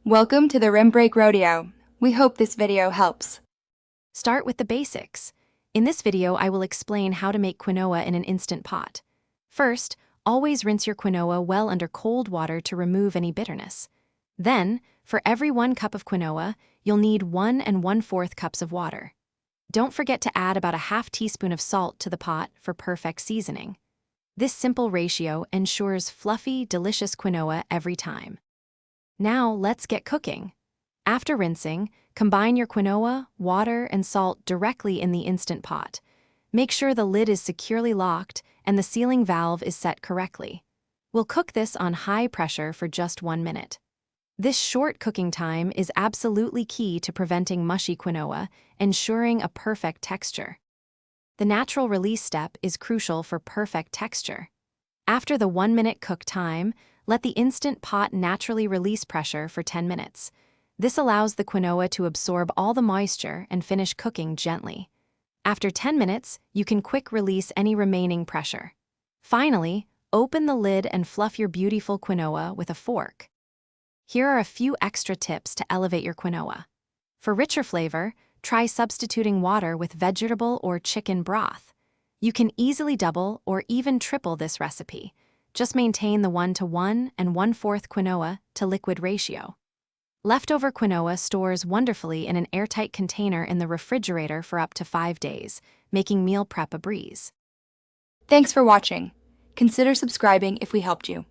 Welcome to the Rim Break Rodeo. We hope this video helps. Start with the basics. In this video, I will explain how to make quinoa in an instant pot. First, always rinse your quinoa well under cold water to remove any bitterness. Then, for every 1 cup of quinoa, you'll need 1 1/4 cups of water. Don't forget to add about a half teaspoon of salt to the pot for perfect seasoning. This simple ratio ensures fluffy, delicious quinoa every time. Now, let's get cooking. After rinsing, combine your quinoa, water, and salt directly in the instant pot. Make sure the lid is securely locked and the sealing valve is set correctly. We'll cook this on high pressure for just 1 minute. This short cooking time is absolutely key to preventing mushy quinoa, ensuring a perfect texture. The natural release step is crucial for perfect texture. After the 1-minute cook time, let the instant pot naturally release pressure for 10 minutes. This allows the quinoa to absorb all the moisture and finish cooking gently. After 10 minutes, you can quick release any remaining pressure. Finally, open the lid and fluff your beautiful quinoa with a fork. Here are a few extra tips to elevate your quinoa. For richer flavor, try substituting water with vegetable or chicken broth. You can easily double or even triple this recipe. Just maintain the 1:1 and 1/4 quinoa to liquid ratio. Leftover quinoa stores wonderfully in an airtight container in the refrigerator for up to 5 days, making meal prep a breeze. Thanks for watching. Consider subscribing if we helped you.